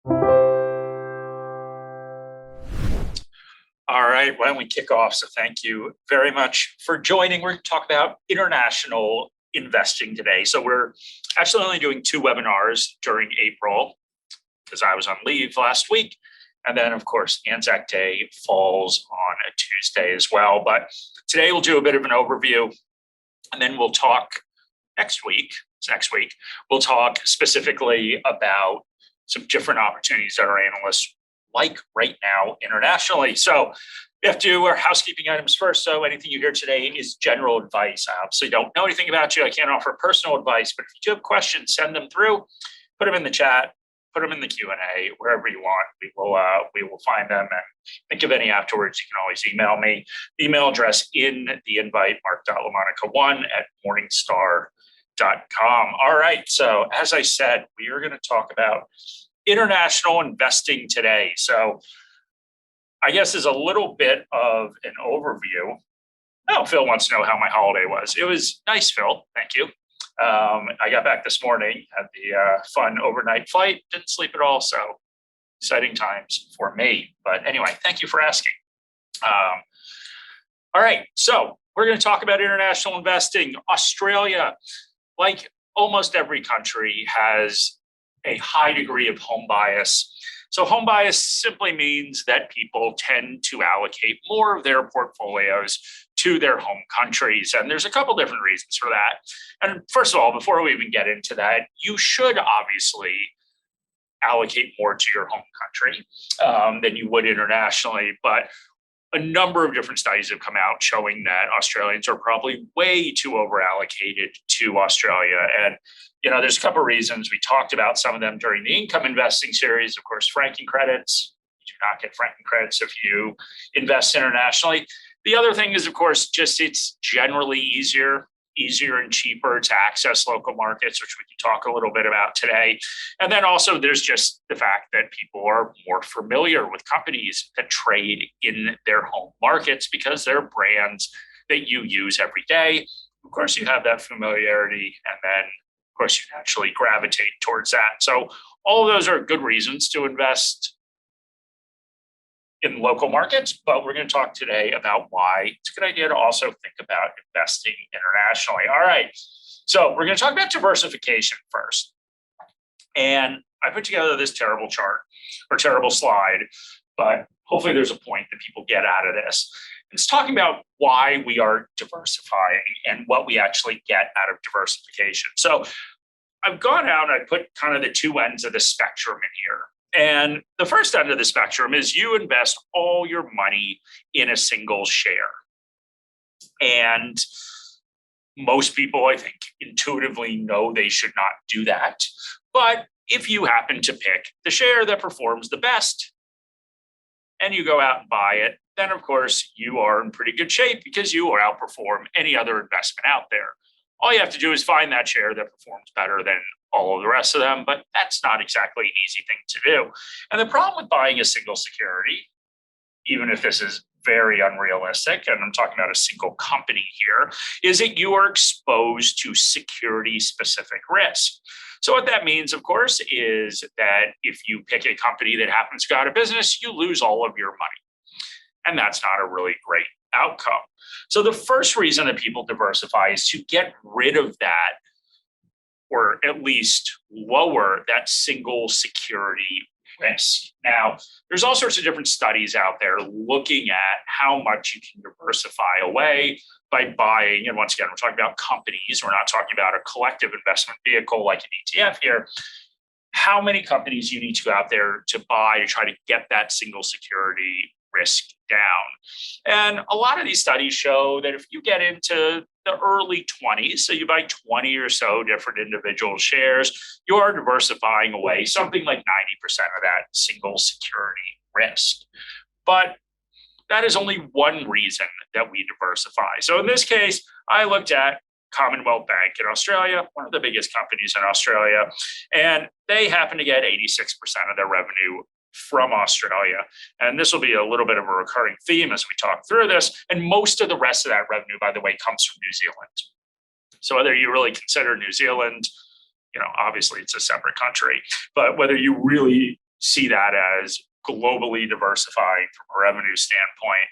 All right, why don't we kick off? So thank you very much for joining. We're going to talk about international investing today. So we're actually only doing 2 webinars during April because I was on leave last week. And then, of course, Anzac Day falls on a Tuesday as well. But today we'll do a bit of an overview, and then we'll talk next week. We'll talk specifically about some different opportunities that our analysts like right now internationally. So we have to do our housekeeping items first. So anything you hear today is general advice. I obviously don't know anything about you. I can't offer personal advice, but if you do have questions, send them through, put them in the chat, put them in the Q&A, wherever you want. We will find them, and think of any afterwards. You can always email me. The email address in the invite, mark.lamonica1@morningstar.com. All right, so as I said, we are going to talk about international investing today. So I guess is a little bit of an overview. Oh, Phil wants to know how my holiday was. It was nice, Phil. Thank you. I got back this morning, had the fun overnight flight, didn't sleep at all. So exciting times for me. But anyway, thank you for asking. All right, so we're going to talk about international investing. Australia, like almost every country, has a high degree of home bias. So home bias simply means that people tend to allocate more of their portfolios to their home countries. And there's a couple different reasons for that. And first of all, before we even get into that, you should obviously allocate more to your home country than you would internationally. But a number of different studies have come out showing that Australians are probably way too over allocated to Australia. And there's a couple of reasons. We talked about some of them during the income investing series. Of course, franking credits. You do not get franking credits if you invest internationally. The other thing is, of course, just it's generally easier and cheaper to access local markets, which we can talk a little bit about today. And then also there's just the fact that people are more familiar with companies that trade in their home markets because they're brands that you use every day. Of course, you have that familiarity, and then of course, you naturally gravitate towards that. So all of those are good reasons to invest in local markets, but we're going to talk today about why it's a good idea to also think about investing internationally. All right, so we're going to talk about diversification first. And I put together this terrible chart or terrible slide, but hopefully there's a point that people get out of this. It's talking about why we are diversifying and what we actually get out of diversification. So I've gone out and I put kind of the two ends of the spectrum in here. And the first end of the spectrum is you invest all your money in a single share. And most people, I think, intuitively know they should not do that. But if you happen to pick the share that performs the best and you go out and buy it, then of course you are in pretty good shape because you will outperform any other investment out there. All you have to do is find that share that performs better than all of the rest of them, but that's not exactly an easy thing to do. And the problem with buying a single security, even if this is very unrealistic, and I'm talking about a single company here, is that you are exposed to security-specific risk. So what that means, of course, is that if you pick a company that happens to go out of business, you lose all of your money. And that's not a really great outcome. So the first reason that people diversify is to get rid of that, or at least lower that single security risk. Now, there's all sorts of different studies out there looking at how much you can diversify away by buying. And once again, we're talking about companies. We're not talking about a collective investment vehicle like an ETF here. How many companies you need to go out there to buy to try to get that single security risk down. And a lot of these studies show that if you get into the early 20s, so you buy 20 or so different individual shares, you are diversifying away something like 90% of that single security risk. But that is only one reason that we diversify. So in this case, I looked at Commonwealth Bank in Australia, one of the biggest companies in Australia, and they happen to get 86% of their revenue from Australia. And this will be a little bit of a recurring theme as we talk through this. And most of the rest of that revenue, by the way, comes from New Zealand. So whether you really consider New Zealand, obviously it's a separate country, but whether you really see that as globally diversifying from a revenue standpoint.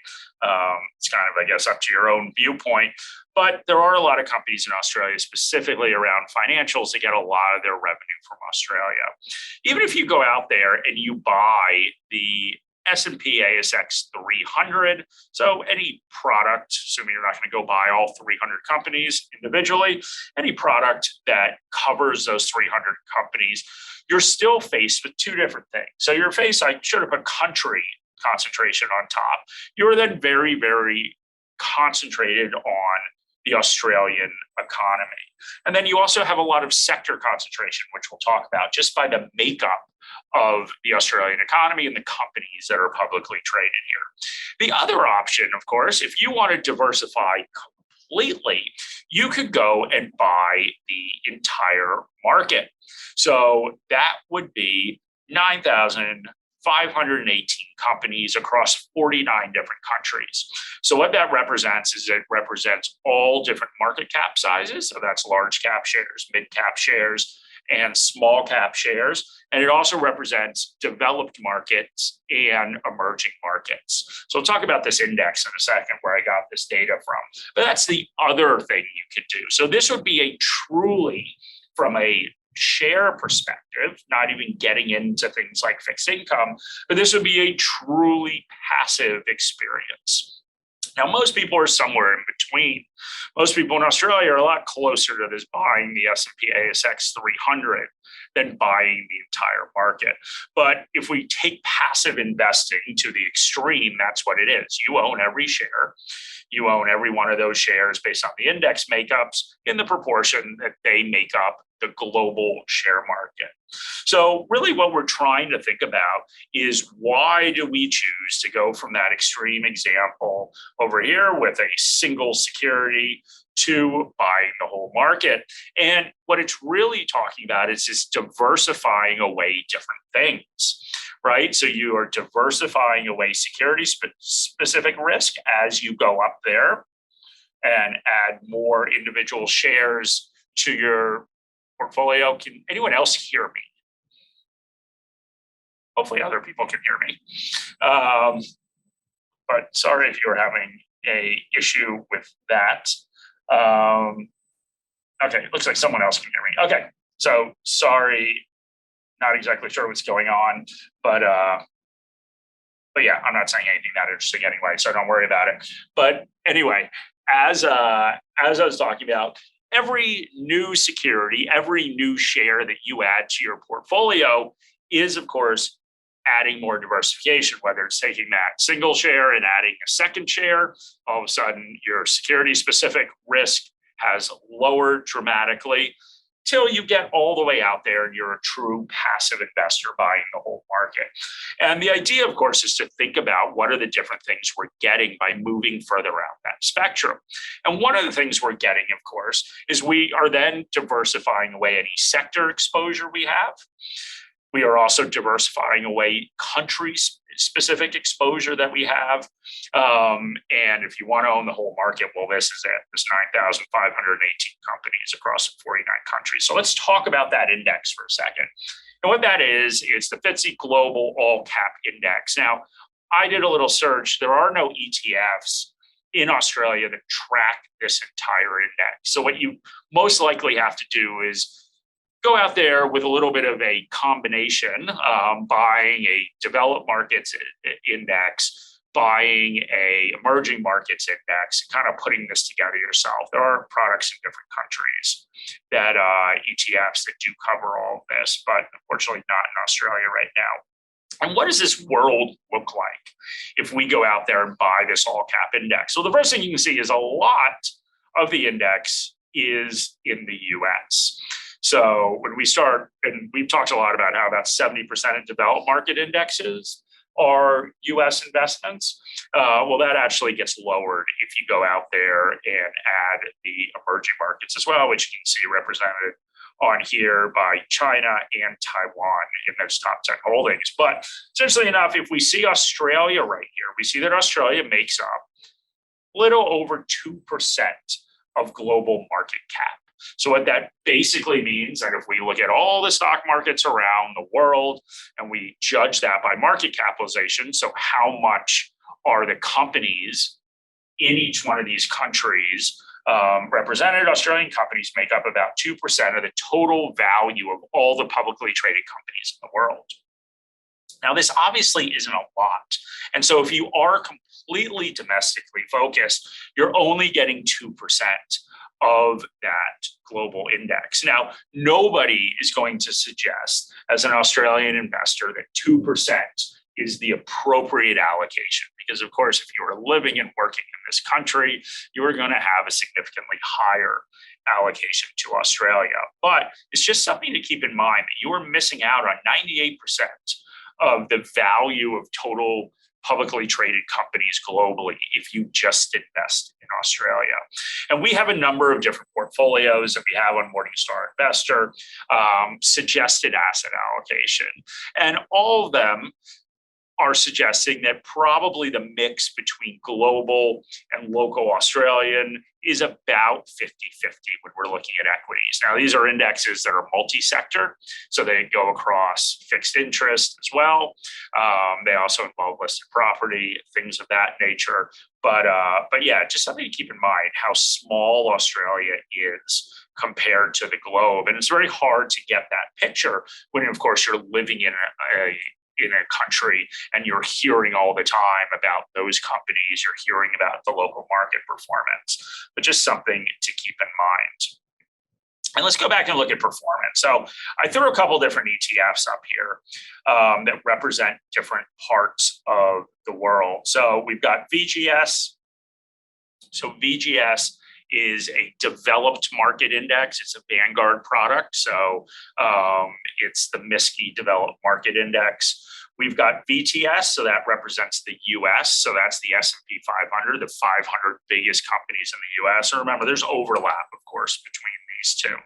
It's kind of, I guess, up to your own viewpoint. But there are a lot of companies in Australia, specifically around financials, that get a lot of their revenue from Australia. Even if you go out there and you buy the S&P ASX 300, so any product, assuming you're not going to go buy all 300 companies individually, any product that covers those 300 companies, you're still faced with two different things. So you're faced, I should have put country concentration on top. You're then very, very concentrated on the Australian economy. And then you also have a lot of sector concentration, which we'll talk about just by the makeup of the Australian economy and the companies that are publicly traded here. The other option, of course, if you want to diversify completely, you could go and buy the entire market. So that would be 9,518 companies across 49 different countries. So what that represents is it represents all different market cap sizes. So that's large cap shares, mid cap shares, and small cap shares. And it also represents developed markets and emerging markets. So we'll talk about this index in a second, where I got this data from. But that's the other thing you could do. So this would be a truly, from a share perspective, not even getting into things like fixed income, but this would be a truly passive experience. Now, most people are somewhere in between. Most people in Australia are a lot closer to this buying the S&P ASX 300 than buying the entire market. But if we take passive investing to the extreme, that's what it is. You own every share. You own every one of those shares based on the index makeups in the proportion that they make up the global share market. So really what we're trying to think about is, why do we choose to go from that extreme example over here with a single security to buying the whole market? And what it's really talking about is just diversifying away different things, right? So you are diversifying away security specific risk as you go up there and add more individual shares to your portfolio. Can anyone else hear me? Hopefully other people can hear me. But sorry if you're having a issue with that. Okay, looks like someone else can hear me. Okay, so sorry, not exactly sure what's going on, but yeah, I'm not saying anything that interesting anyway, so don't worry about it. But anyway, as I was talking about, every new security, every new share that you add to your portfolio is, of course, adding more diversification, whether it's taking that single share and adding a second share. All of a sudden, your security-specific risk has lowered dramatically till you get all the way out there and you're a true passive investor buying the whole market. And the idea, of course, is to think about what are the different things we're getting by moving further out that spectrum. And one of the things we're getting, of course, is we are then diversifying away any sector exposure we have. We are also diversifying away country-specific exposure that we have. And if you want to own the whole market, well, this is it. There's 9,518 companies across 49 countries. So let's talk about that index for a second. And what that is the FTSE Global All Cap Index. Now, I did a little search. There are no ETFs in Australia that track this entire index. So what you most likely have to do is go out there with a little bit of a combination, buying a developed markets index, buying a emerging markets index, kind of putting this together yourself. There are products in different countries that ETFs that do cover all of this, but unfortunately not in Australia right now. And what does this world look like if we go out there and buy this all cap index? So the first thing you can see is a lot of the index is in the US. So when we start, and we've talked a lot about how about 70% of developed market indexes are US investments. Well, that actually gets lowered if you go out there and add the emerging markets as well, which you can see represented on here by China and Taiwan in those top 10 holdings. But essentially enough, if we see Australia right here, we see that Australia makes up a little over 2% of global market cap. So what that basically means, that if we look at all the stock markets around the world and we judge that by market capitalization, so how much are the companies in each one of these countries represented, Australian companies make up about 2% of the total value of all the publicly traded companies in the world. Now, this obviously isn't a lot. And so if you are completely domestically focused, you're only getting 2% of that global index. Now, nobody is going to suggest, as an Australian investor, that 2% is the appropriate allocation. Because, of course, if you are living and working in this country, you are going to have a significantly higher allocation to Australia. But it's just something to keep in mind that you are missing out on 98% of the value of total publicly traded companies globally if you just invest in Australia. And we have a number of different portfolios that we have on Morningstar Investor, suggested asset allocation. And all of them are suggesting that probably the mix between global and local Australian is about 50-50 when we're looking at equities. Now, these are indexes that are multi-sector, so they go across fixed interest as well. They also involve listed property, things of that nature. But yeah, just something to keep in mind how small Australia is compared to the globe. And it's very hard to get that picture when, of course, you're living in a country and you're hearing all the time about those companies, you're hearing about the local market performance, but just something to keep in mind. And let's go back and look at performance. So I threw a couple different ETFs up here that represent different parts of the world. So we've got VGS. So VGS is a developed market index. It's a Vanguard product. So it's the MSCI Developed Market Index. We've got VTS, so that represents the US. So that's the S&P 500, the 500 biggest companies in the US. And remember, there's overlap, of course, between these two.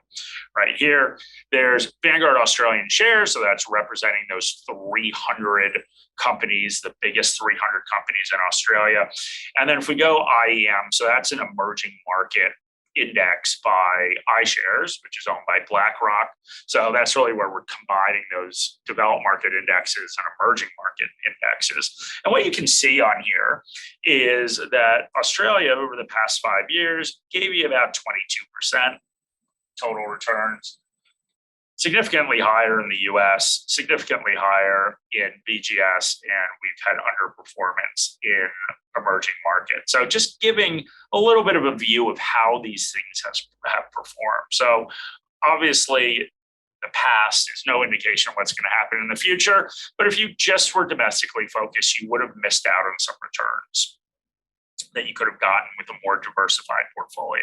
Right here, there's Vanguard Australian Shares. So that's representing those 300 companies, the biggest 300 companies in Australia. And then if we go IEM, so that's an emerging market index by iShares, which is owned by BlackRock. So that's really where we're combining those developed market indexes and emerging market indexes. And what you can see on here is that Australia over the past 5 years gave you about 22% total returns. Significantly higher in the US, significantly higher in BGS, and we've had underperformance in emerging markets. So just giving a little bit of a view of how these things have performed. So obviously, the past is no indication of what's going to happen in the future, but if you just were domestically focused, you would have missed out on some returns that you could have gotten with a more diversified portfolio.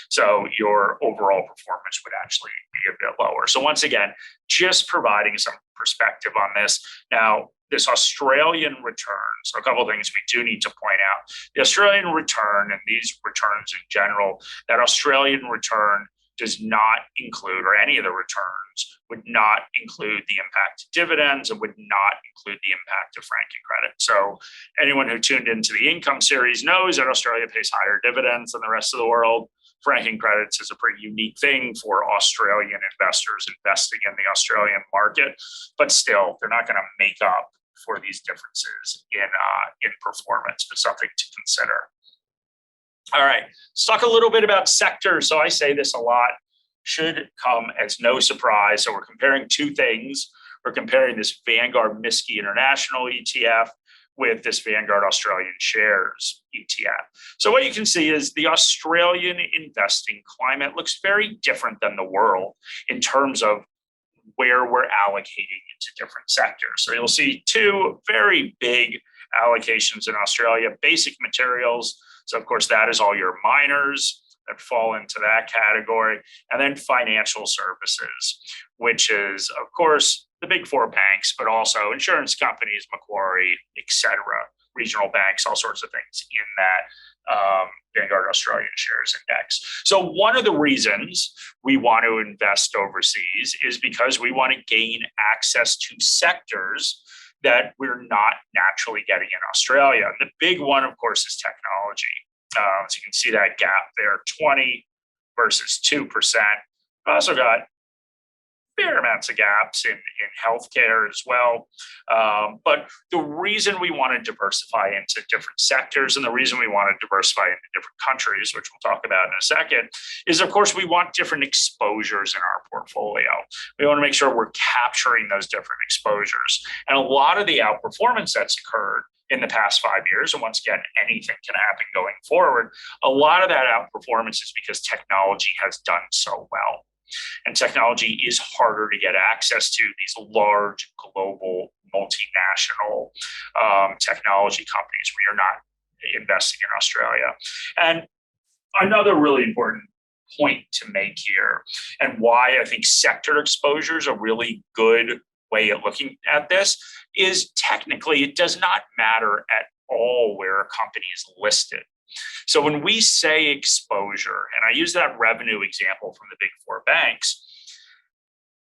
So your overall performance would actually be a bit lower. So once again, just providing some perspective on this. Now, this Australian return, so a couple of things we do need to point out. The Australian return and these returns in general, that Australian return does not include, or any of the returns would not include the impact of dividends and would not include the impact of franking credit. So anyone who tuned into the income series knows that Australia pays higher dividends than the rest of the world. Franking credits is a pretty unique thing for Australian investors investing in the Australian market, but still, they're not going to make up for these differences in performance, but something to consider. All right, let's talk a little bit about sectors. So I say this a lot, should come as no surprise. So we're comparing two things. We're comparing this Vanguard MSCI International ETF with this Vanguard Australian Shares ETF. So what you can see is the Australian investing climate looks very different than the world in terms of where we're allocating into different sectors. So you'll see two very big allocations in Australia: basic materials. So of course, that is all your miners that fall into that category. And then financial services, which is, of course, the big four banks, but also insurance companies, Macquarie, et cetera, regional banks, all sorts of things in that Vanguard Australian Shares Index. So one of the reasons we want to invest overseas is because we want to gain access to sectors that we're not naturally getting in Australia. And the big one, of course, is technology. So you can see that gap there, 20% versus 2%. We've also got fair amounts of gaps in healthcare as well. But the reason we want to diversify into different sectors and the reason we want to diversify into different countries, which we'll talk about in a second, is of course we want different exposures in our portfolio. We want to make sure we're capturing those different exposures. And a lot of the outperformance that's occurred in the past 5 years, and once again, anything can happen going forward, a lot of that outperformance is because technology has done so well. And technology is harder to get access to, these large global multinational technology companies where you're not investing in Australia. And another really important point to make here, and why I think sector exposure is a really good way of looking at this, is technically it does not matter at all where a company is listed. So when we say exposure, and I use that revenue example from the big four banks,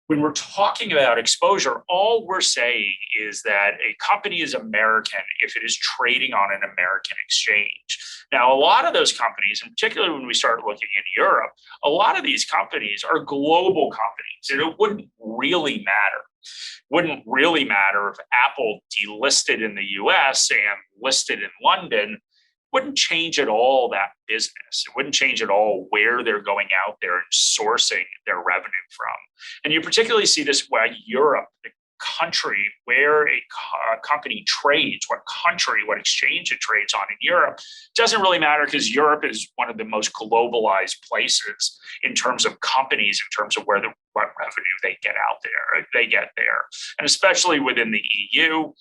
when we're talking about exposure, all we're saying is that a company is American if it is trading on an American exchange. Now, a lot of those companies, and particularly when we start looking in Europe, a lot of these companies are global companies, and it wouldn't really matter. Wouldn't really matter if Apple delisted in the US and listed in London. Wouldn't change at all that business. It wouldn't change at all where they're going out there and sourcing their revenue from. And you particularly see this where Europe, the country where a company trades, what country, what exchange it trades on in Europe, doesn't really matter because Europe is one of the most globalized places in terms of companies, in terms of what revenue they get out there, they get there. And especially within the EU,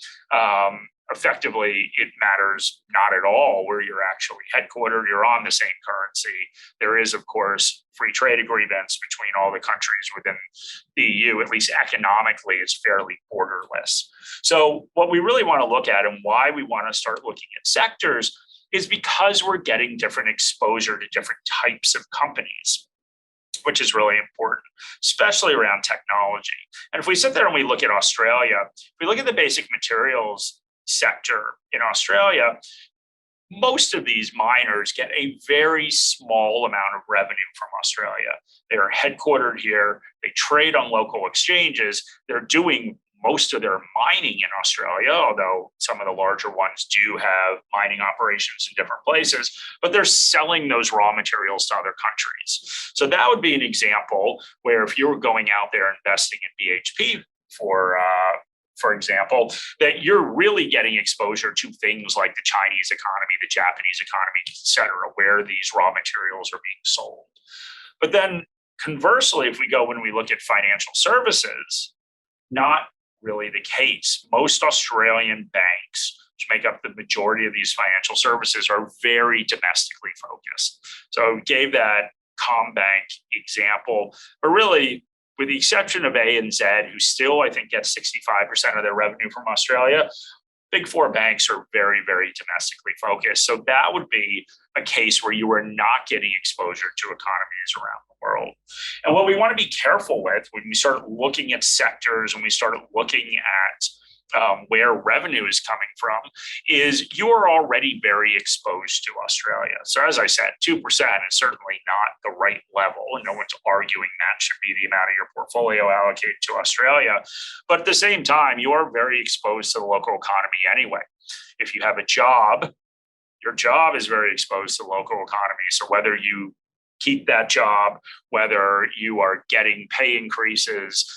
effectively, it matters not at all where you're actually headquartered. You're on the same currency. There is, of course, free trade agreements between all the countries within the EU, at least economically, it's fairly borderless. So what we really want to look at and why we want to start looking at sectors is because we're getting different exposure to different types of companies, which is really important, especially around technology. And if we sit there and we look at Australia, if we look at the basic materials sector in Australia, most of these miners get a very small amount of revenue from Australia. They are headquartered here. They trade on local exchanges. They're doing most of their mining in Australia, although some of the larger ones do have mining operations in different places, but they're selling those raw materials to other countries. So that would be an example where if you were going out there investing in BHP, for example, that you're really getting exposure to things like the Chinese economy, the Japanese economy, et cetera, where these raw materials are being sold. But then conversely, if we go when we look at financial services, not really the case. Most Australian banks, which make up the majority of these financial services, are very domestically focused. So I gave that CommBank example, but really, with the exception of ANZ, who still, I think, gets 65% of their revenue from Australia, big four banks are very, very domestically focused. So that would be a case where you are not getting exposure to economies around the world. And what we want to be careful with when we start looking at sectors and we start looking at where revenue is coming from is you are already very exposed to Australia. So as I said, 2% is certainly not the right level, and no one's arguing that should be the amount of your portfolio allocated to Australia. But at the same time, you are very exposed to the local economy anyway. If you have a job, your job is very exposed to the local economy. So whether you keep that job, whether you are getting pay increases,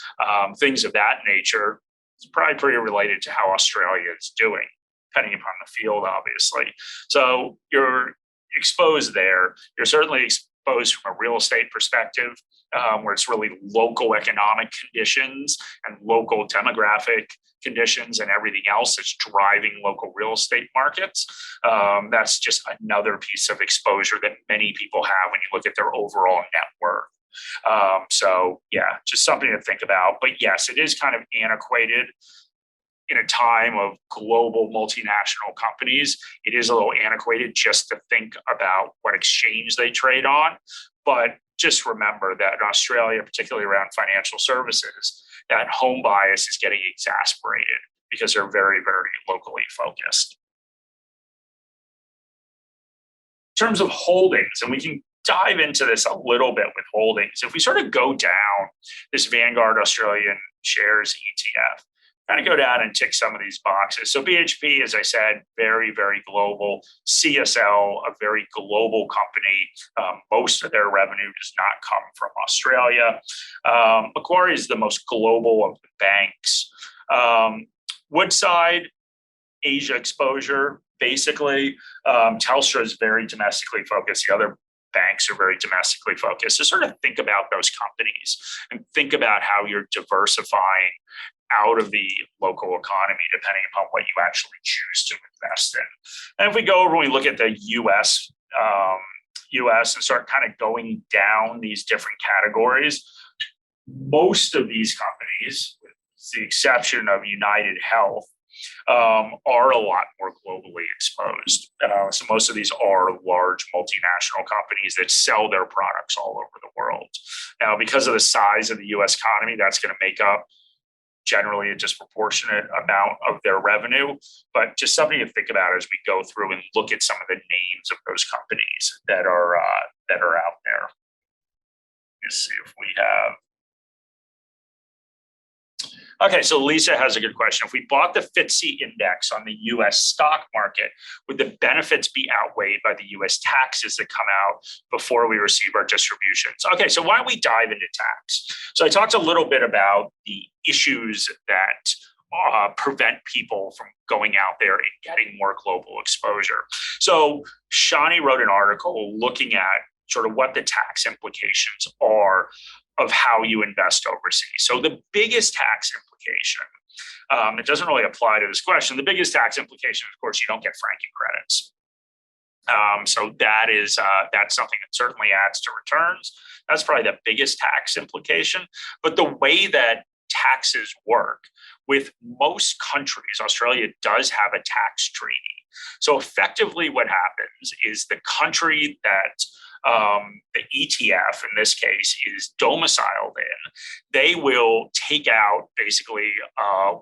things of that nature, it's probably pretty related to how Australia is doing, depending upon the field, obviously. So you're exposed there. You're certainly exposed from a real estate perspective, where it's really local economic conditions and local demographic conditions and everything else that's driving local real estate markets. That's just another piece of exposure that many people have when you look at their overall net worth. So yeah, just something to think about. But yes, it is kind of antiquated in a time of global multinational companies. It is a little antiquated just to think about what exchange they trade on. But just remember that in Australia, particularly around financial services, that home bias is getting exacerbated because they're very, very locally focused. In terms of holdings, and we can dive into this a little bit with holdings. If we sort of go down this Vanguard Australian shares ETF, kind of go down and tick some of these boxes. So BHP, as I said, very, very global. CSL, a very global company. Most of their revenue does not come from Australia. Macquarie is the most global of the banks. Woodside, Asia exposure, basically. Telstra is very domestically focused. The other banks are very domestically focused. So sort of think about those companies and think about how you're diversifying out of the local economy, depending upon what you actually choose to invest in. And if we go over and we look at the US and start kind of going down these different categories, most of these companies, with the exception of United Health, are a lot more globally exposed. So most of these are large multinational companies that sell their products all over the world. Now, because of the size of the US economy, that's going to make up generally a disproportionate amount of their revenue, but just something to think about as we go through and look at some of the names of those companies that are out there. Let's see if we have. Okay, so Lisa has a good question. If we bought the FTSE index on the US stock market, would the benefits be outweighed by the US taxes that come out before we receive our distributions? Okay, so why don't we dive into tax? So I talked a little bit about the issues that prevent people from going out there and getting more global exposure. So Shani wrote an article looking at sort of what the tax implications are of how you invest overseas. So the biggest tax implication, it doesn't really apply to this question. The biggest tax implication, of course, you don't get franking credits. So that's something that certainly adds to returns. That's probably the biggest tax implication. But the way that taxes work with most countries, Australia does have a tax treaty. So effectively what happens is the country that the ETF, in this case, is domiciled in, they will take out basically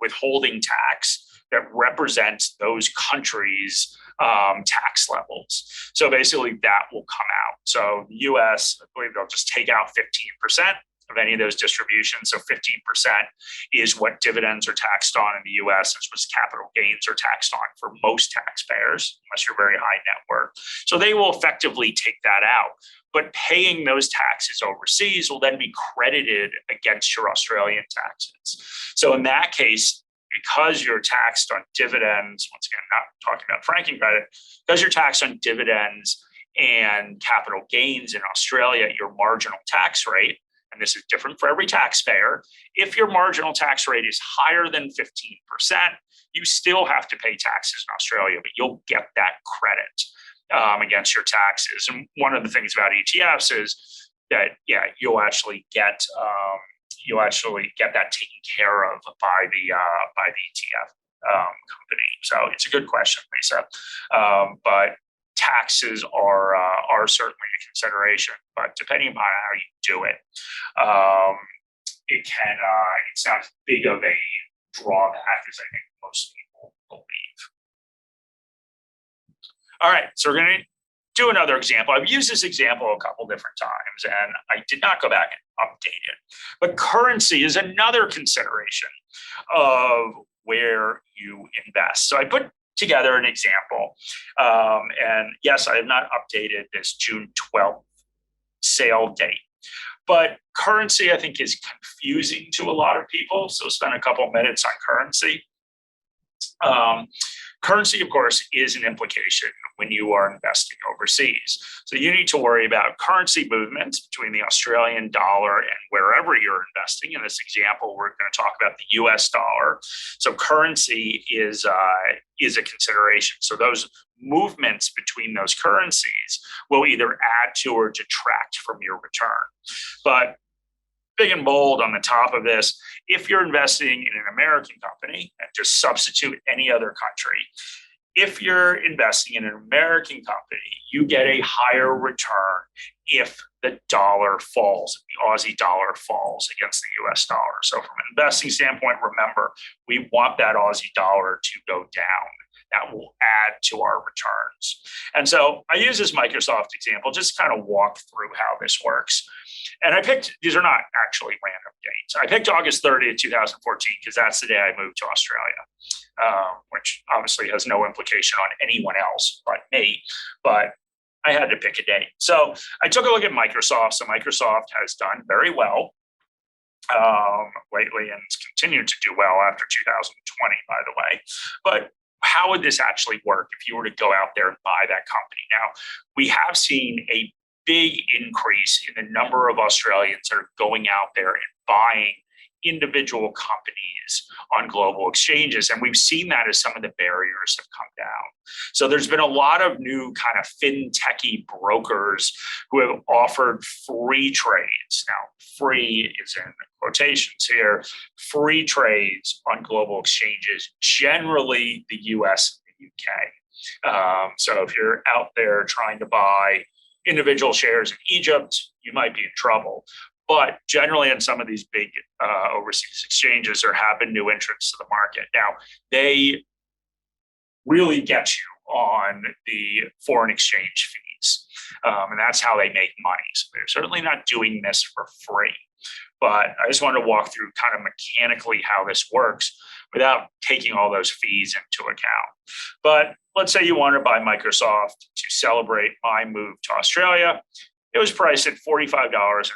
withholding tax that represents those countries' tax levels. So basically that will come out. So the US, I believe they'll just take out 15% of any of those distributions. So 15% is what dividends are taxed on in the US, as what capital gains are taxed on for most taxpayers, unless you're very high net worth. So they will effectively take that out. But paying those taxes overseas will then be credited against your Australian taxes. So in that case, because you're taxed on dividends, once again, not talking about franking credit, because you're taxed on dividends and capital gains in Australia at your marginal tax rate, and this is different for every taxpayer, if your marginal tax rate is higher than 15%, you still have to pay taxes in Australia, but you'll get that credit against your taxes. And one of the things about ETFs is that, you'll actually get that taken care of by the ETF company. So it's a good question, Lisa. But taxes are certainly a consideration, but depending upon how you do it, it's not as big of a drawback as I think most people believe. All right, so we're going to do another example. I've used this example a couple different times, and I did not go back and update it. But currency is another consideration of where you invest. So I put together an example, and yes, I have not updated this June 12th sale date. But currency, I think, is confusing to a lot of people. So spend a couple minutes on currency. Currency, of course, is an implication when you are investing overseas. So you need to worry about currency movements between the Australian dollar and wherever you're investing. In this example, we're going to talk about the US dollar. So currency is a consideration. So those movements between those currencies will either add to or detract from your return. But big and bold on the top of this, if you're investing in an American company, and just substitute any other country, if you're investing in an American company, you get a higher return if the dollar falls, the Aussie dollar falls against the US dollar. So from an investing standpoint, remember, we want that Aussie dollar to go down, that will add to our returns. And so I use this Microsoft example, just kind of walk through how this works. And I picked, these are not actually random dates. I picked August 30th, 2014, because that's the day I moved to Australia, which obviously has no implication on anyone else but me. But I had to pick a date. So I took a look at Microsoft. So Microsoft has done very well lately, and it's continued to do well after 2020, by the way. But how would this actually work if you were to go out there and buy that company? Now, we have seen a big increase in the number of Australians that are going out there and buying individual companies on global exchanges. And we've seen that as some of the barriers have come down. So there's been a lot of new kind of fintechy brokers who have offered free trades. Now, free is in quotations here, free trades on global exchanges, generally the US and the UK. So if you're out there trying to buy individual shares in Egypt, you might be in trouble. But generally in some of these big overseas exchanges, there have been new entrants to the market. Now, they really get you on the foreign exchange fees. And that's how they make money. So they're certainly not doing this for free. But I just wanted to walk through kind of mechanically how this works without taking all those fees into account. But let's say you want to buy Microsoft to celebrate my move to Australia. It was priced at $45.43.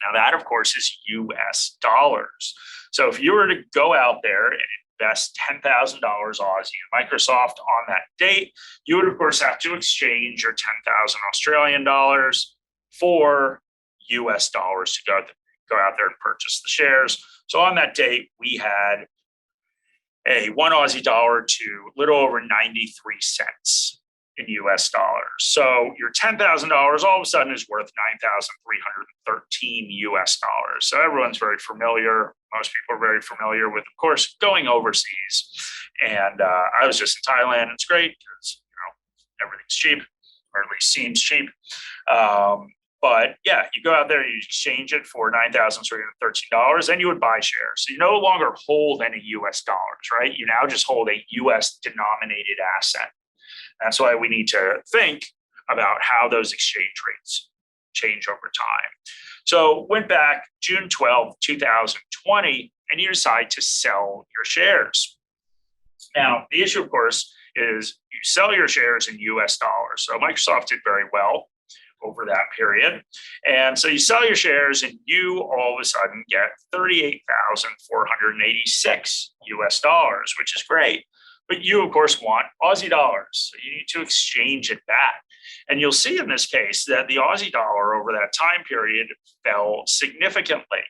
Now that, of course, is US dollars. So if you were to go out there and invest $10,000 Aussie in Microsoft on that date, you would, of course, have to exchange your 10,000 Australian dollars for US dollars to go out there and purchase the shares. So on that date, we had a one Aussie dollar to a little over 93 cents in US dollars. So your $10,000 all of a sudden is worth 9,313 US dollars. So everyone's very familiar. Most people are very familiar with, of course, going overseas. And I was just in Thailand. It's great because, everything's cheap, or at least seems cheap. But yeah, you go out there, you exchange it for $9,313, and you would buy shares. So you no longer hold any US dollars, right? You now just hold a US denominated asset. That's why we need to think about how those exchange rates change over time. So went back June 12, 2020, and you decide to sell your shares. Now, the issue, of course, is you sell your shares in US dollars. So Microsoft did very well over that period. And so you sell your shares and you all of a sudden get 38,486 US dollars, which is great. But you, of course, want Aussie dollars. So you need to exchange it back. And you'll see in this case that the Aussie dollar over that time period fell significantly.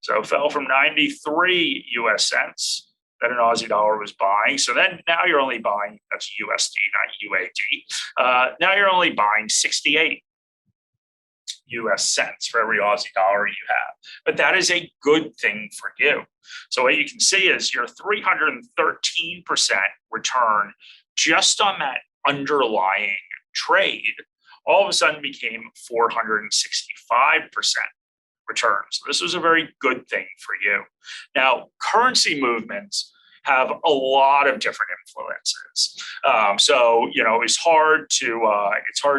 So it fell from 93 US cents that an Aussie dollar was buying. So then now you're only buying, that's USD, not UAD. Now you're only buying 68 US cents for every Aussie dollar you have. But that is a good thing for you. So what you can see is your 313% return just on that underlying trade all of a sudden became 465% return. So this was a very good thing for you. Now, currency movements have a lot of different influences. It's hard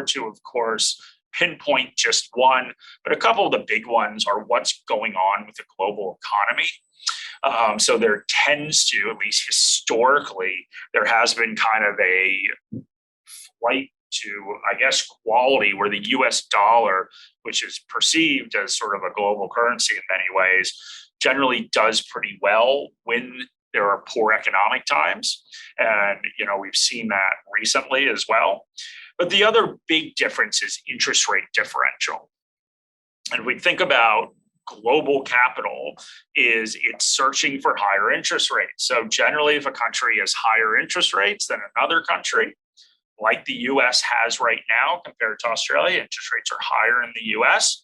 to, of course, pinpoint just one, but a couple of the big ones are what's going on with the global economy. So there tends to, at least historically, there has been kind of a flight to, I guess, quality where the US dollar, which is perceived as sort of a global currency in many ways, generally does pretty well when there are poor economic times. And, we've seen that recently as well. But the other big difference is interest rate differential. And we think about global capital is it's searching for higher interest rates. So generally, if a country has higher interest rates than another country, like the US has right now compared to Australia, interest rates are higher in the US,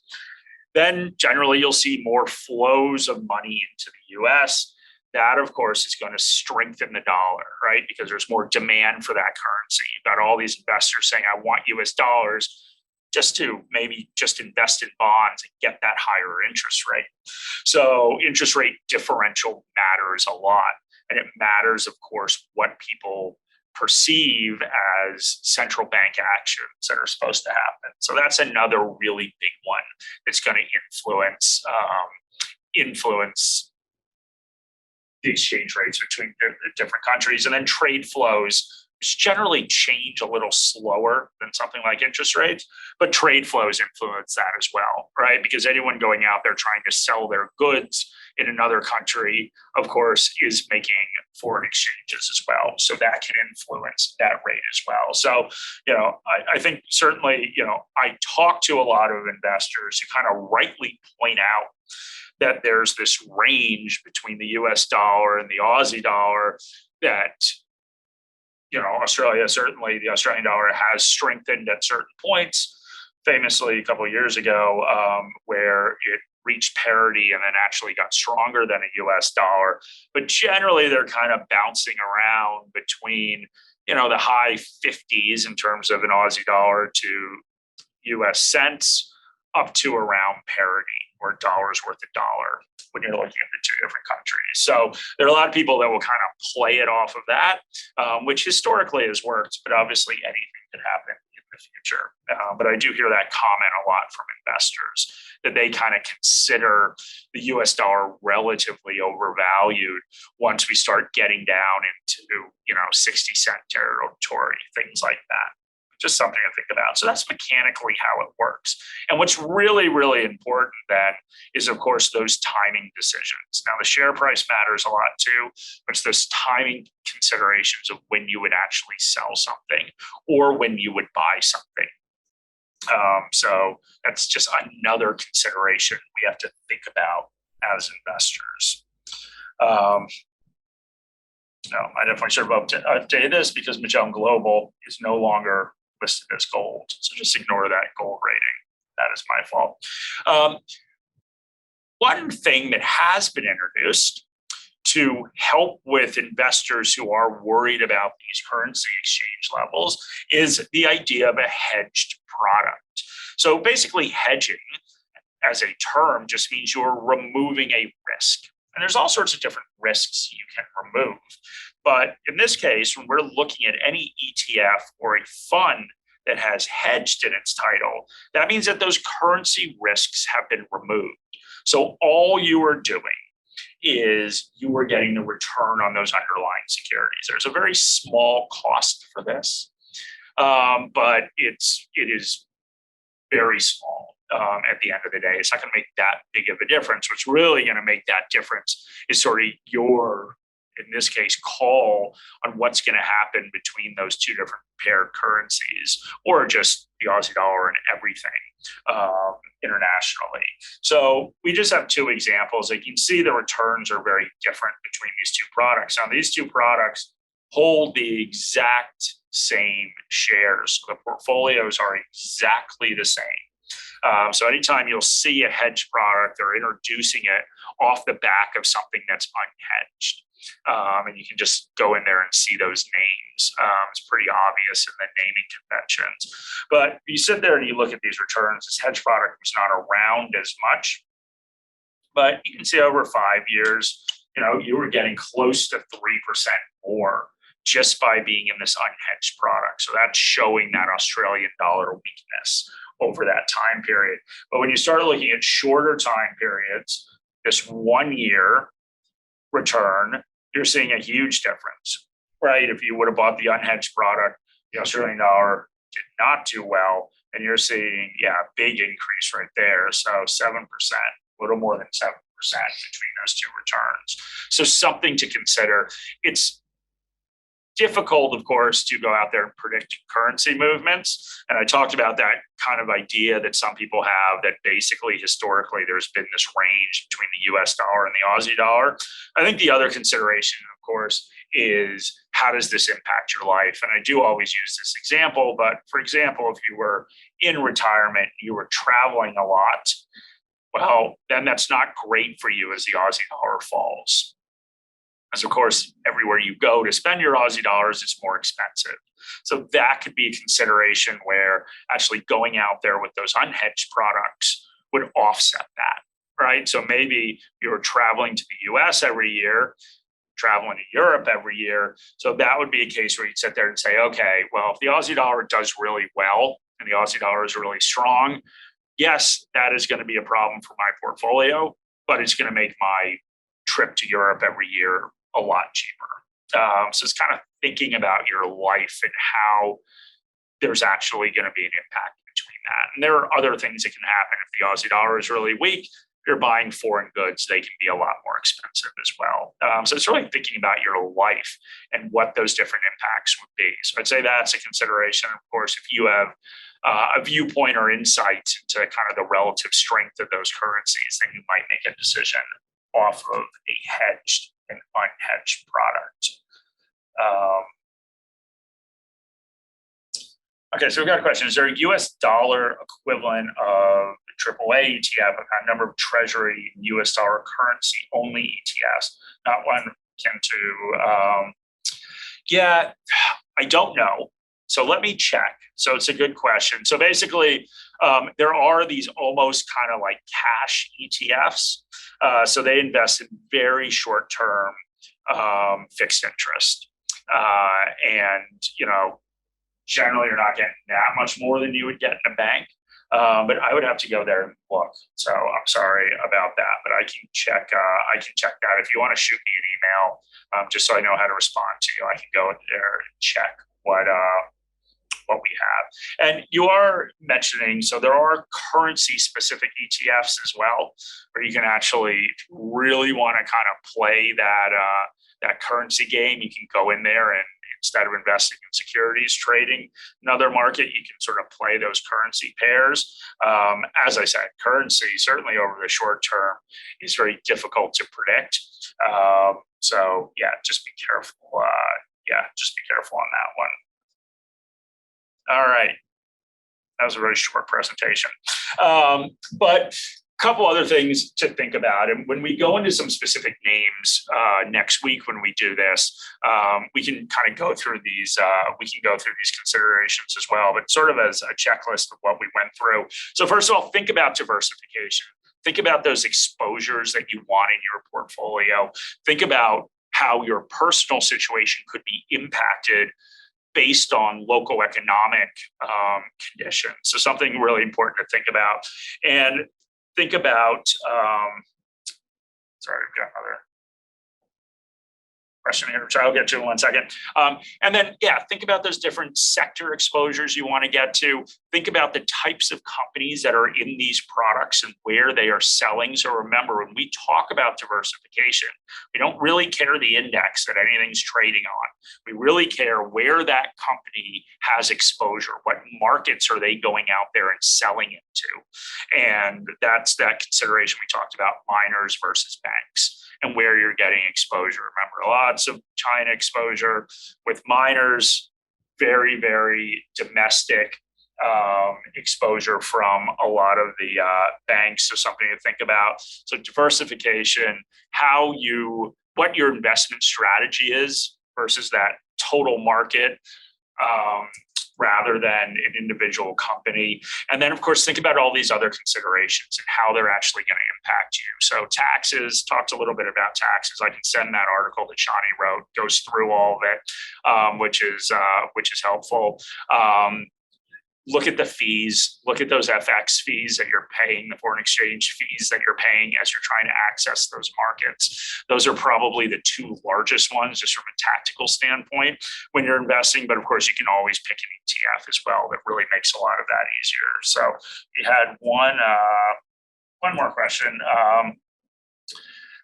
then generally you'll see more flows of money into the US. That, of course, is going to strengthen the dollar, right? Because there's more demand for that currency. You've got all these investors saying, I want US dollars just to maybe just invest in bonds and get that higher interest rate. So interest rate differential matters a lot. And it matters, of course, what people perceive as central bank actions that are supposed to happen. So that's another really big one that's going to influence the exchange rates between different countries. And then trade flows, which generally change a little slower than something like interest rates, but trade flows influence that as well, right? Because anyone going out there trying to sell their goods in another country, of course, is making foreign exchanges as well. So that can influence that rate as well. So, I think certainly, I talk to a lot of investors who kind of rightly point out that there's this range between the US dollar and the Aussie dollar that, Australia, certainly the Australian dollar has strengthened at certain points, famously a couple of years ago, where it reached parity and then actually got stronger than a US dollar. But generally, they're kind of bouncing around between, the high 50s in terms of an Aussie dollar to US cents up to around parity or dollars worth a dollar when you're looking at the two different countries. So there are a lot of people that will kind of play it off of that, which historically has worked, but obviously anything can happen in the future. But I do hear that comment a lot from investors that they kind of consider the US dollar relatively overvalued once we start getting down into, 60-cent territory, things like that. Just something to think about. So that's mechanically how it works. And what's really, really important then is, of course, those timing decisions. Now, the share price matters a lot too, but it's those timing considerations of when you would actually sell something or when you would buy something. So that's just another consideration we have to think about as investors. I definitely should have updated this because Magellan Global is no longer listed as gold. So just ignore that gold rating. That is my fault. One thing that has been introduced to help with investors who are worried about these currency exchange levels is the idea of a hedged product. So basically hedging as a term just means you're removing a risk. And there's all sorts of different risks you can remove. But in this case, when we're looking at any ETF or a fund that has hedged in its title, that means that those currency risks have been removed. So all you are doing is you are getting the return on those underlying securities. There's a very small cost for this, but it is very small. At the end of the day, it's not going to make that big of a difference. What's really going to make that difference is sort of your, in this case, call on what's going to happen between those two different paired currencies, or just the Aussie dollar and everything internationally. So we just have two examples. Like you can see the returns are very different between these two products. Now, these two products hold the exact same shares. So the portfolios are exactly the same. So anytime you'll see a hedge product, they're introducing it off the back of something that's unhedged. And you can just go in there and see those names. It's pretty obvious in the naming conventions. But you sit there and you look at these returns, this hedge product was not around as much. But you can see over 5 years, you were getting close to 3% more just by being in this unhedged product. So that's showing that Australian dollar weakness over that time period. But when you start looking at shorter time periods, this 1 year return, you're seeing a huge difference, right? If you would have bought the unhedged product, the Australian dollar did not do well, and you're seeing, a big increase right there. So 7%, a little more than 7% between those two returns. So something to consider. It's difficult, of course, to go out there and predict currency movements. And I talked about that kind of idea that some people have that basically historically there's been this range between the US dollar and the Aussie dollar. I think the other consideration, of course, is how does this impact your life? And I do always use this example, but for example, if you were in retirement, you were traveling a lot, well, then that's not great for you as the Aussie dollar falls. As of course, everywhere you go to spend your Aussie dollars, it's more expensive. So that could be a consideration where actually going out there with those unhedged products would offset that, right? So maybe you were traveling to the US every year, traveling to Europe every year. So that would be a case where you'd sit there and say, okay, well, if the Aussie dollar does really well and the Aussie dollar is really strong, yes, that is going to be a problem for my portfolio, but it's going to make my trip to Europe every year a lot cheaper. So it's kind of thinking about your life and how there's actually going to be an impact between that. And there are other things that can happen. If the Aussie dollar is really weak, if you're buying foreign goods, they can be a lot more expensive as well. So it's really thinking about your life and what those different impacts would be. So I'd say that's a consideration. Of course, if you have a viewpoint or insight into kind of the relative strength of those currencies, then you might make a decision off of a hedged and unhedged product. Okay, so we've got a question. Is there a US dollar equivalent of the AAA ETF, a number of treasury US dollar currency only ETFs, not one akin to? Yeah, I don't know. So let me check. So it's a good question. So basically, there are these almost kind of like cash ETFs. So they invest in very short-term fixed interest. And, generally you're not getting that much more than you would get in a bank. But I would have to go there and look. So I'm sorry about that, but I can check that. If you want to shoot me an email, just so I know how to respond to you, I can go there and check what we have. And you are mentioning, so there are currency specific ETFs as well, where you can actually, if you really want to kind of play that currency game, you can go in there and instead of investing in securities trading another market, you can sort of play those currency pairs. As I said, currency certainly over the short term is very difficult to predict. So yeah, just be careful. Just be careful on that one. All right. That was a very short presentation. But a couple other things to think about. And when we go into some specific names next week, when we do this, we can kind of go through these. We can go through these considerations as well, but sort of as a checklist of what we went through. So first of all, think about diversification. Think about those exposures that you want in your portfolio. Think about how your personal situation could be impacted based on local economic conditions. So something really important to think about. And think about, sorry, I've got another question here, which I'll get to in 1 second. And then, think about those different sector exposures you want to get to. Think about the types of companies that are in these products and where they are selling. So remember, when we talk about diversification, we don't really care the index that anything's trading on. We really care where that company has exposure. What markets are they going out there and selling into? And that's that consideration we talked about, miners versus banks, and where you're getting exposure. Remember, lots of China exposure with miners, very, very domestic exposure from a lot of the banks. So something to think about. So diversification, what your investment strategy is versus that total market, rather than an individual company. And then, of course, think about all these other considerations and how they're actually going to impact you. So taxes, talked a little bit about taxes. I can send that article that Shani wrote, goes through all of it, which is helpful. Look at the fees, look at those FX fees that you're paying, the foreign exchange fees that you're paying as you're trying to access those markets. Those are probably the two largest ones, just from a tactical standpoint when you're investing. But of course, you can always pick an ETF as well. That really makes a lot of that easier. So we had one more question.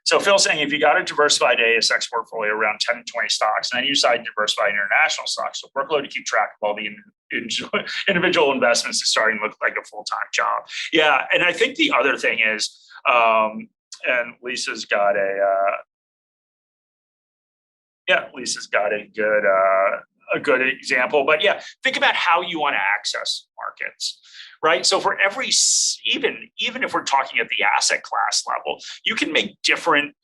So Phil's saying, if you got a diversified ASX portfolio around 10 to 20 stocks, and then you decide to diversify international stocks, so workload to keep track of all the individual investments is starting to look like a full-time job. Yeah, and I think the other thing is, and Lisa's got a good example, but think about how you want to access markets, right? So for every, even if we're talking at the asset class level, you can make different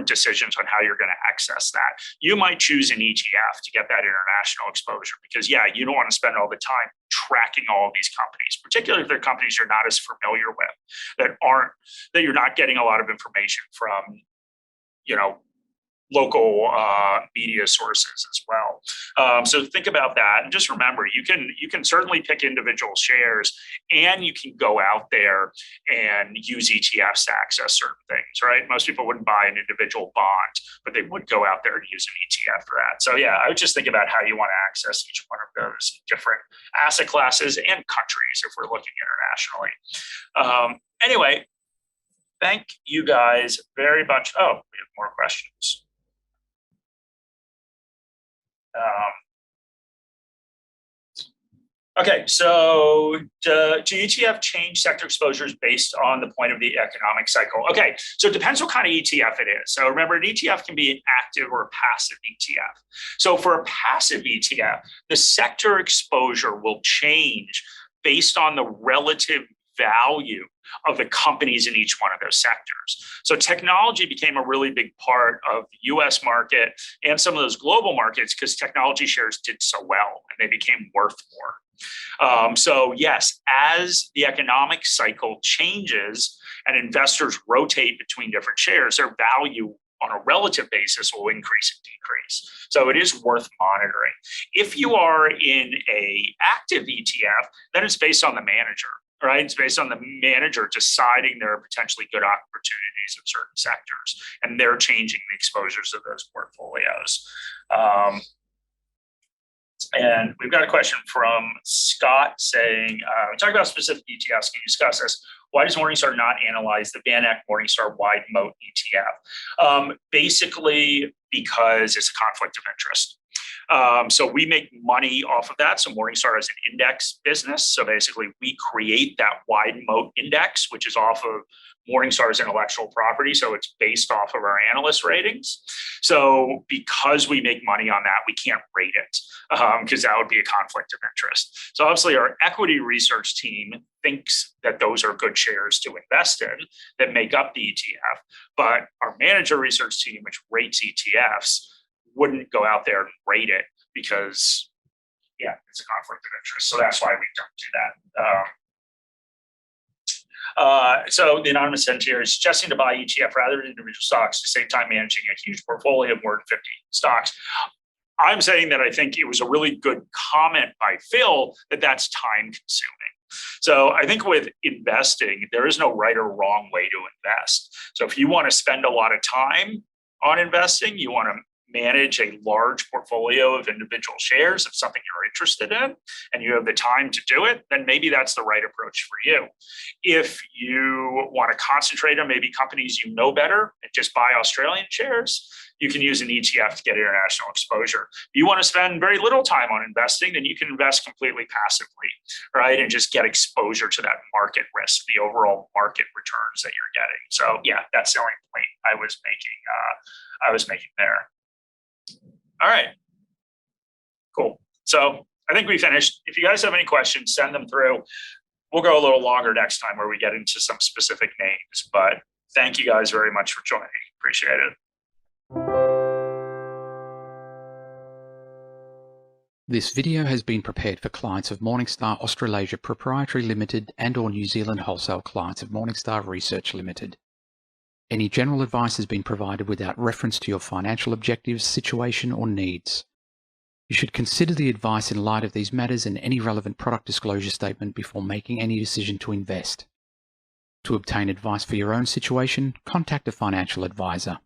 decisions on how you're going to access that. You might choose an ETF to get that international exposure because, you don't want to spend all the time tracking all of these companies, particularly if they're companies you're not as familiar with, that you're not getting a lot of information from, local media sources as well. So think about that, and just remember, you can certainly pick individual shares, and you can go out there and use ETFs to access certain things, right? Most people wouldn't buy an individual bond, but they would go out there and use an ETF for that. So yeah, I would just think about how you want to access each one of those different asset classes and countries if we're looking internationally. Anyway, thank you guys very much. Oh, we have more questions. Okay, so do ETF change sector exposures based on the point of the economic cycle? Okay, so it depends what kind of ETF it is. So remember, an ETF can be an active or a passive ETF. So for a passive ETF, the sector exposure will change based on the relative value of the companies in each one of those sectors. So technology became a really big part of the US market and some of those global markets because technology shares did so well and they became worth more. So yes, as the economic cycle changes and investors rotate between different shares, their value on a relative basis will increase and decrease. So it is worth monitoring. If you are in an active ETF, then it's based on the manager. Right? It's based on the manager deciding there are potentially good opportunities in certain sectors, and they're changing the exposures of those portfolios. And we've got a question from Scott saying, we talked about specific ETFs. Can you discuss this? Why does Morningstar not analyze the VanEck Morningstar Wide Moat ETF? Basically, because it's a conflict of interest. So we make money off of that. So Morningstar is an index business. So basically we create that wide moat index, which is off of Morningstar's intellectual property. So it's based off of our analyst ratings. So because we make money on that, we can't rate it because that would be a conflict of interest. So obviously our equity research team thinks that those are good shares to invest in that make up the ETF. But our manager research team, which rates ETFs, wouldn't go out there and rate it because, yeah, it's a conflict of interest. So that's why we don't do that. So the anonymous sent here is suggesting to buy ETF rather than individual stocks at the same time managing a huge portfolio of more than 50 stocks. I'm saying that I think it was a really good comment by Phil that that's time consuming. So I think with investing, there is no right or wrong way to invest. So if you want to spend a lot of time on investing, you want to manage a large portfolio of individual shares of something you're interested in, and you have the time to do it, then maybe that's the right approach for you. If you want to concentrate on maybe companies you know better and just buy Australian shares, you can use an ETF to get international exposure. If you want to spend very little time on investing, then you can invest completely passively, right? And just get exposure to that market risk, the overall market returns that you're getting. So yeah, that's the only point I was making there. All right, cool. So I think we finished. If you guys have any questions, send them through. We'll go a little longer next time where we get into some specific names, but thank you guys very much for joining. Appreciate it. This video has been prepared for clients of Morningstar Australasia Proprietary Limited and or New Zealand wholesale clients of Morningstar Research Limited. Any general advice has been provided without reference to your financial objectives, situation, or needs. You should consider the advice in light of these matters and any relevant product disclosure statement before making any decision to invest. To obtain advice for your own situation, contact a financial advisor.